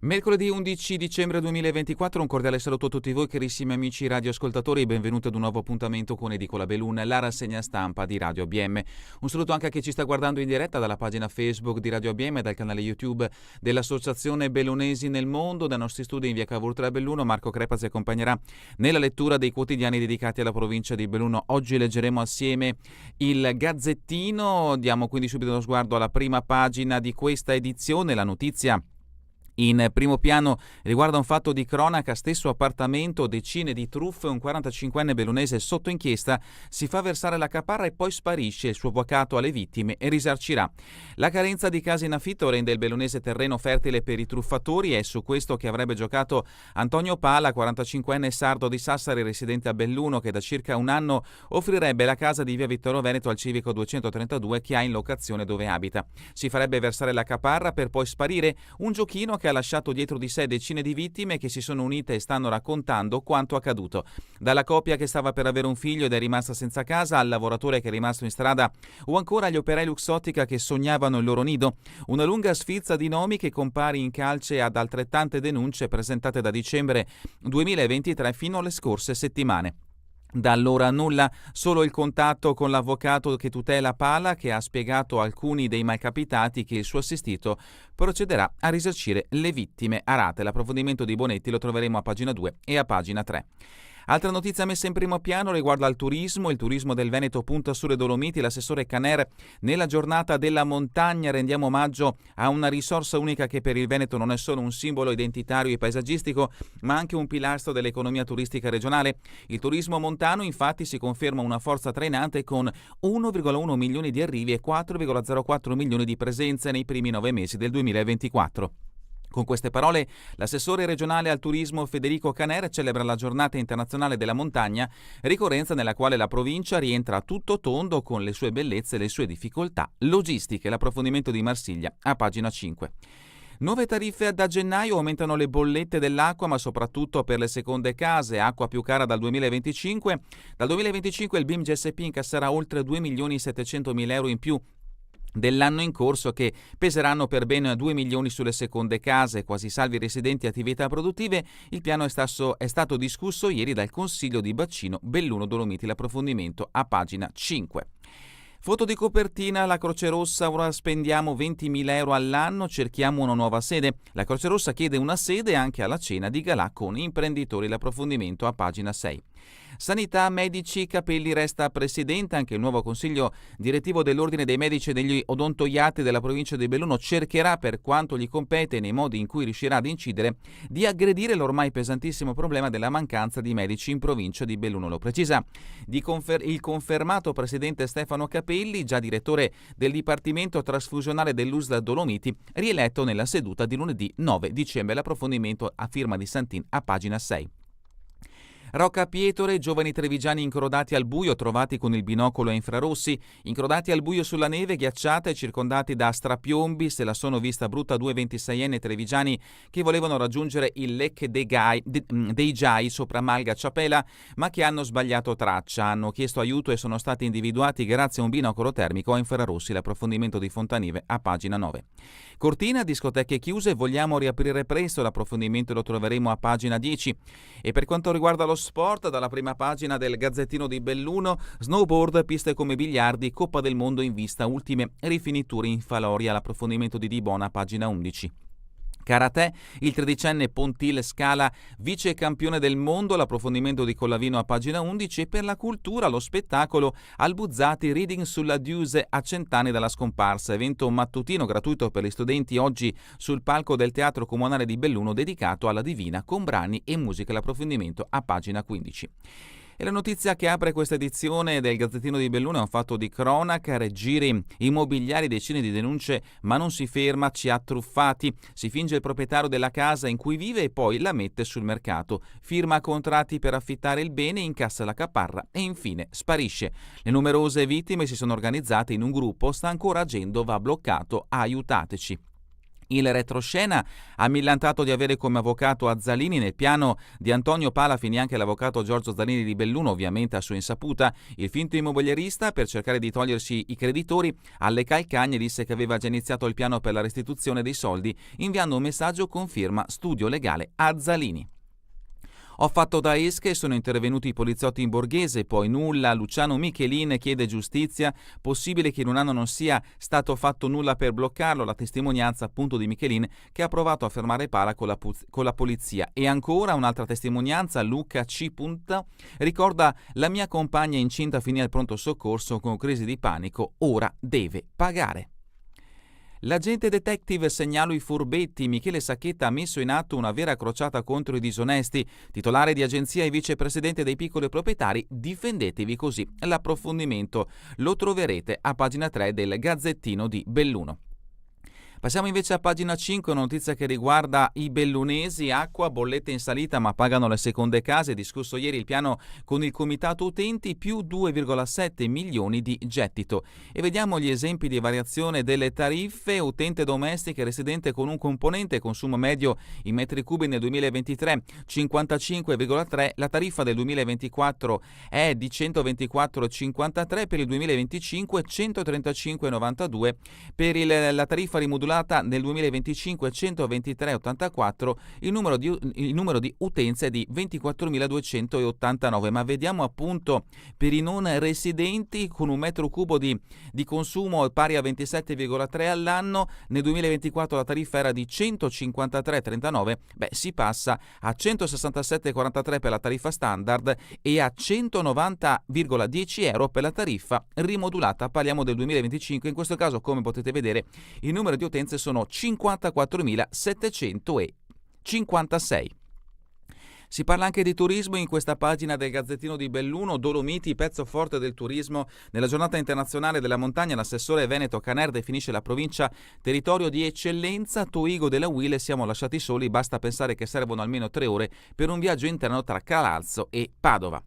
Mercoledì 11 dicembre 2024, un cordiale saluto a tutti voi carissimi amici radioascoltatori e benvenuti ad un nuovo appuntamento con Edicola Belun, la rassegna stampa di Radio ABM. Un saluto anche a chi ci sta guardando in diretta dalla pagina Facebook di Radio ABM e dal canale YouTube dell'Associazione Bellunesi nel Mondo. Dai nostri studi in via Cavour a Belluno, Marco Crepa ci accompagnerà nella lettura dei quotidiani dedicati alla provincia di Belluno. Oggi leggeremo assieme il Gazzettino, diamo quindi subito uno sguardo alla prima pagina di questa edizione. La notizia in primo piano riguarda un fatto di cronaca: stesso appartamento, decine di truffe, un 45enne bellunese sotto inchiesta, si fa versare la caparra e poi sparisce. Il suo avvocato alle vittime e risarcirà. La carenza di case in affitto rende il bellunese terreno fertile per i truffatori. È su questo che avrebbe giocato Antonio Pala, 45enne sardo di Sassari residente a Belluno, che da circa un anno offrirebbe la casa di via Vittorio Veneto al civico 232 che ha in locazione dove abita. Si farebbe versare la caparra per poi sparire, un giochino che ha lasciato dietro di sé decine di vittime che si sono unite e stanno raccontando quanto accaduto. Dalla coppia che stava per avere un figlio ed è rimasta senza casa, al lavoratore che è rimasto in strada, o ancora agli operai Luxottica che sognavano il loro nido. Una lunga sfilza di nomi che compare in calce ad altrettante denunce presentate da dicembre 2023 fino alle scorse settimane. Da allora nulla, solo il contatto con l'avvocato che tutela Pala, che ha spiegato a alcuni dei malcapitati che il suo assistito procederà a risarcire le vittime. Arate, l'approfondimento di Bonetti lo troveremo a pagina 2 e a pagina 3. Altra notizia messa in primo piano riguarda il turismo. Il turismo del Veneto punta sulle Dolomiti. L'assessore Caner: nella giornata della montagna rendiamo omaggio a una risorsa unica che per il Veneto non è solo un simbolo identitario e paesaggistico, ma anche un pilastro dell'economia turistica regionale. Il turismo montano infatti si conferma una forza trainante con 1,1 milioni di arrivi e 4,04 milioni di presenze nei primi 9 mesi del 2024. Con queste parole, l'assessore regionale al turismo Federico Caner celebra la giornata internazionale della montagna, ricorrenza nella quale la provincia rientra a tutto tondo con le sue bellezze e le sue difficoltà logistiche. L'approfondimento di Marsiglia a pagina 5. Nuove tariffe da gennaio: aumentano le bollette dell'acqua, ma soprattutto per le seconde case. Acqua più cara dal 2025. Dal 2025 il BIM GSP incasserà oltre 2.700.000 euro in più dell'anno in corso, che peseranno per ben 2 milioni sulle seconde case, quasi salvi residenti e attività produttive. Il piano è stato discusso ieri dal Consiglio di Bacino Belluno Dolomiti. L'approfondimento a pagina 5. Foto di copertina: la Croce Rossa, ora spendiamo 20.000 euro all'anno, cerchiamo una nuova sede. La Croce Rossa chiede una sede anche alla cena di galà con imprenditori. L'approfondimento a pagina 6. Sanità, medici, Capelli resta presidente. Anche il nuovo consiglio direttivo dell'Ordine dei Medici e degli Odontoiatri della provincia di Belluno cercherà, per quanto gli compete e nei modi in cui riuscirà ad incidere, di aggredire l'ormai pesantissimo problema della mancanza di medici in provincia di Belluno. Lo precisa il confermato presidente Stefano Capelli, già direttore del Dipartimento Trasfusionale dell'USL Dolomiti, rieletto nella seduta di lunedì 9 dicembre. L'approfondimento a firma di Santin a pagina 6. Rocca Pietore: giovani trevigiani incrodati al buio, trovati con il binocolo a infrarossi. Incrodati al buio sulla neve ghiacciata e circondati da strapiombi, se la sono vista brutta due 26enne trevigiani che volevano raggiungere il Lecche dei Giai sopra Malga Ciapela, ma che hanno sbagliato traccia. Hanno chiesto aiuto e sono stati individuati grazie a un binocolo termico a infrarossi. L'approfondimento di Fontanive a pagina 9. Cortina: discoteche chiuse, vogliamo riaprire presto. L'approfondimento lo troveremo a pagina 10. E per quanto riguarda lo sport, dalla prima pagina del Gazzettino di Belluno: snowboard, piste come biliardi, Coppa del Mondo in vista, ultime rifiniture in Faloria. L'approfondimento di Dibona, pagina 11. Karate: il 13enne Pontil scala vice campione del mondo. L'approfondimento di Collavino a pagina 11. E per la cultura, lo spettacolo al Buzzati, reading sulla Duse a 100 anni dalla scomparsa, evento mattutino gratuito per gli studenti oggi sul palco del Teatro Comunale di Belluno dedicato alla Divina con brani e musica. L'approfondimento a pagina 15. E la notizia che apre questa edizione del Gazzettino di Belluno è un fatto di cronaca: giri immobiliari, decine di denunce, ma non si ferma, ci ha truffati. Si finge il proprietario della casa in cui vive e poi la mette sul mercato. Firma contratti per affittare il bene, incassa la caparra e infine sparisce. Le numerose vittime si sono organizzate in un gruppo, sta ancora agendo, va bloccato, aiutateci. Il retroscena ha millantato di avere come avvocato Azzalini. Nel piano di Antonio Pala finì anche l'avvocato Giorgio Azzalini di Belluno, ovviamente a sua insaputa. Il finto immobiliarista, per cercare di togliersi i creditori, alle calcagne disse che aveva già iniziato il piano per la restituzione dei soldi, inviando un messaggio con firma Studio Legale Azzalini. Ho fatto da esche, sono intervenuti i poliziotti in Borghese, poi nulla. Luciano Michelin chiede giustizia, possibile che in un anno non sia stato fatto nulla per bloccarlo, la testimonianza appunto di Michelin che ha provato a fermare Pala con la polizia. E ancora un'altra testimonianza, Luca C. ricorda: la mia compagna incinta finì al pronto soccorso con crisi di panico, ora deve pagare. L'agente detective segnala i furbetti. Michele Sacchetta ha messo in atto una vera crociata contro i disonesti. Titolare di agenzia e vicepresidente dei piccoli proprietari, difendetevi così. L'approfondimento lo troverete a pagina 3 del Gazzettino di Belluno. Passiamo invece a pagina 5, notizia che riguarda i bellunesi. Acqua, bollette in salita ma pagano le seconde case. Discusso ieri il piano con il comitato utenti, più 2,7 milioni di gettito. E vediamo gli esempi di variazione delle tariffe. Utente domestica e residente con un componente, consumo medio in metri cubi nel 2023 55,3, la tariffa del 2024 è di 124,53, per il 2025 135,92, per la tariffa rimodulata nel 2025 123,84, il numero di utenze è di 24.289. Ma vediamo appunto per i non residenti, con un metro cubo di consumo pari a 27,3 all'anno. Nel 2024 la tariffa era di 153,39, si passa a 167,43 per la tariffa standard e a 190,10 euro per la tariffa rimodulata. Parliamo del 2025, in questo caso, come potete vedere, il numero di utenze sono 54.756. Si parla anche di turismo in questa pagina del Gazzettino di Belluno. Dolomiti, pezzo forte del turismo. Nella giornata internazionale della montagna, l'assessore veneto Caner definisce la provincia territorio di eccellenza. Toigo della UIL, siamo lasciati soli, basta pensare che servono almeno 3 ore per un viaggio interno tra Calalzo e Padova.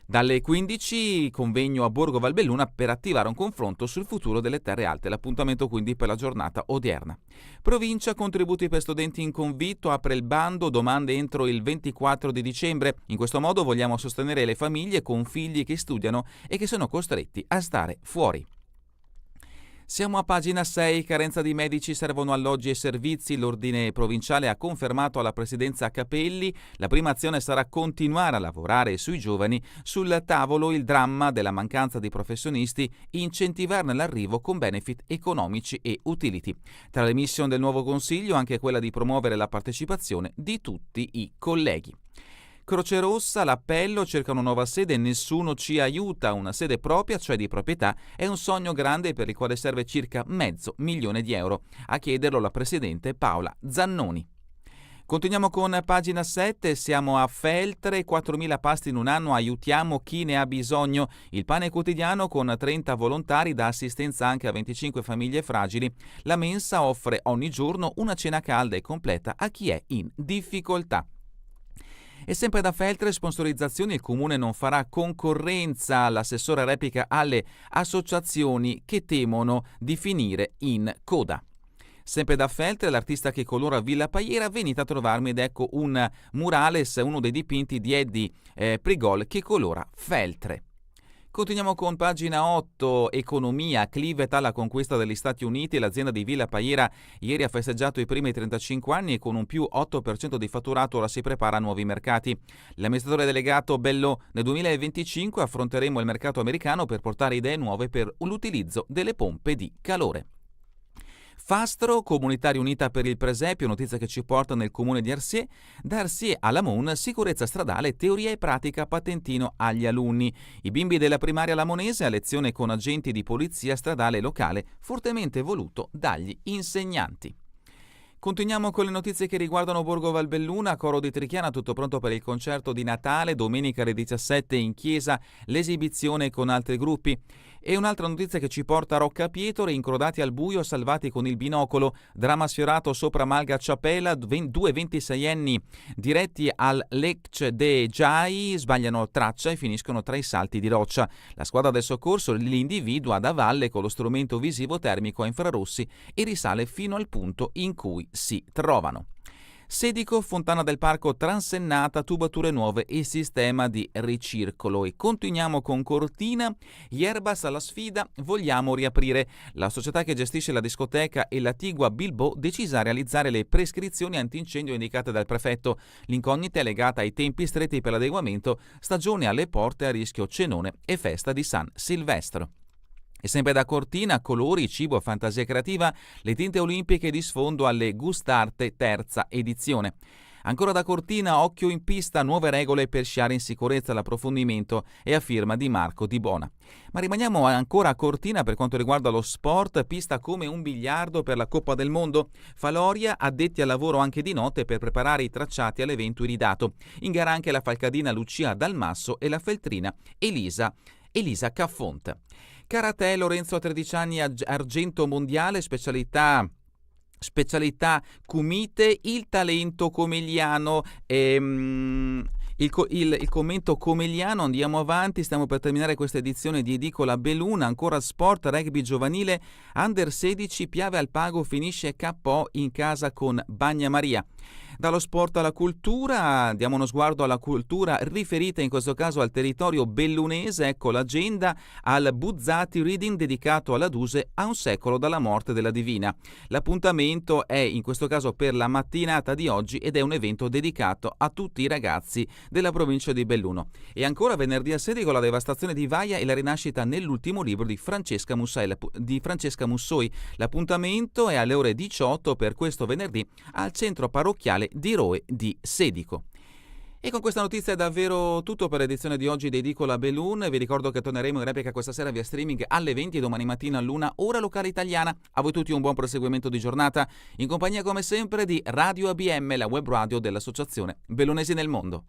Dalle 15 convegno a Borgo Valbelluna per attivare un confronto sul futuro delle terre alte. L'appuntamento quindi per la giornata odierna. Provincia, contributi per studenti in convitto, apre il bando, domande entro il 24 di dicembre. In questo modo vogliamo sostenere le famiglie con figli che studiano e che sono costretti a stare fuori. Siamo a pagina 6, carenza di medici, servono alloggi e servizi. L'ordine provinciale ha confermato alla presidenza Capelli: la prima azione sarà continuare a lavorare sui giovani. Sul tavolo il dramma della mancanza di professionisti, incentivarne l'arrivo con benefit economici e utility. Tra le mission del nuovo Consiglio anche quella di promuovere la partecipazione di tutti i colleghi. Croce Rossa, l'appello, cerca una nuova sede, nessuno ci aiuta. Una sede propria, cioè di proprietà, è un sogno grande per il quale serve circa $500,000 di euro. A chiederlo la presidente Paola Zannoni. Continuiamo con pagina 7, siamo a Feltre, 4.000 pasti in un anno, aiutiamo chi ne ha bisogno. Il pane quotidiano con 30 volontari dà assistenza anche a 25 famiglie fragili. La mensa offre ogni giorno una cena calda e completa a chi è in difficoltà. E sempre da Feltre, sponsorizzazioni, il comune non farà concorrenza. L'assessore replica alle associazioni che temono di finire in coda. Sempre da Feltre, l'artista che colora Villa Paiera, venite a trovarmi, ed ecco un murales, uno dei dipinti di Eddie Prigol che colora Feltre. Continuiamo con pagina 8, economia. Clivet alla conquista degli Stati Uniti. L'azienda di Villa Paiera ieri ha festeggiato i primi 35 anni e con un più 8% di fatturato ora si prepara a nuovi mercati. L'amministratore delegato Bello: nel 2025 affronteremo il mercato americano per portare idee nuove per l'utilizzo delle pompe di calore. Fastro, comunità riunita per il presepio, notizia che ci porta nel comune di Arsier. Da Arsier a Lamon, sicurezza stradale, teoria e pratica, patentino agli alunni. I bimbi della primaria lamonese a lezione con agenti di polizia stradale locale, fortemente voluto dagli insegnanti. Continuiamo con le notizie che riguardano Borgo Valbelluna. Coro di Trichiana, tutto pronto per il concerto di Natale. Domenica alle 17 in chiesa l'esibizione con altri gruppi. E un'altra notizia che ci porta a Roccapietore, incrodati al buio, salvati con il binocolo, dramma sfiorato sopra Malga Ciapela, due 26enni diretti al Lecce de Giai sbagliano traccia e finiscono tra i salti di roccia. La squadra del soccorso li individua da valle con lo strumento visivo termico a infrarossi e risale fino al punto in cui si trovano. Sedico, Fontana del Parco transennata, tubature nuove e sistema di ricircolo. E continuiamo con Cortina, Yerbas alla sfida, vogliamo riaprire. La società che gestisce la discoteca e la Tigua Bilbo decisa a realizzare le prescrizioni antincendio indicate dal prefetto. L'incognita è legata ai tempi stretti per l'adeguamento, stagione alle porte, a rischio cenone e festa di San Silvestro. E sempre da Cortina, colori, cibo, fantasia creativa, le tinte olimpiche di sfondo alle Gustarte terza edizione. Ancora da Cortina, occhio in pista, nuove regole per sciare in sicurezza, l'approfondimento e a firma di Marco Di Bona. Ma rimaniamo ancora a Cortina per quanto riguarda lo sport, pista come un biliardo per la Coppa del Mondo. Faloria, addetti al lavoro anche di notte per preparare i tracciati all'evento iridato. In gara anche la falcadina Lucia Dalmasso e la feltrina Elisa Caffonte. Karate, Lorenzo a 13 anni, argento mondiale, specialità Kumite, il talento comeliano. Il commento comeliano, andiamo avanti, stiamo per terminare questa edizione di Edicola Beluna. Ancora sport, rugby giovanile, under 16, Piave al Pago finisce KO in casa con Bagnamaria. Dallo sport alla cultura, diamo uno sguardo alla cultura riferita in questo caso al territorio bellunese. Ecco l'agenda al Buzzati Reading dedicato alla Duse a un secolo dalla morte della Divina. L'appuntamento è in questo caso per la mattinata di oggi ed è un evento dedicato a tutti i ragazzi della provincia di Belluno. E ancora venerdì a Sedico la devastazione di Vaia e la rinascita nell'ultimo libro di Francesca Mussoi. L'appuntamento è alle ore 18 per questo venerdì al centro parrocchiale di Roe di Sedico. E con questa notizia è davvero tutto per l'edizione di oggi di Edicola Belun. Vi ricordo che torneremo in replica questa sera via streaming alle 20 e domani mattina all'1 ora locale italiana. A voi tutti un buon proseguimento di giornata in compagnia come sempre di Radio ABM, la web radio dell'Associazione Bellunesi nel Mondo.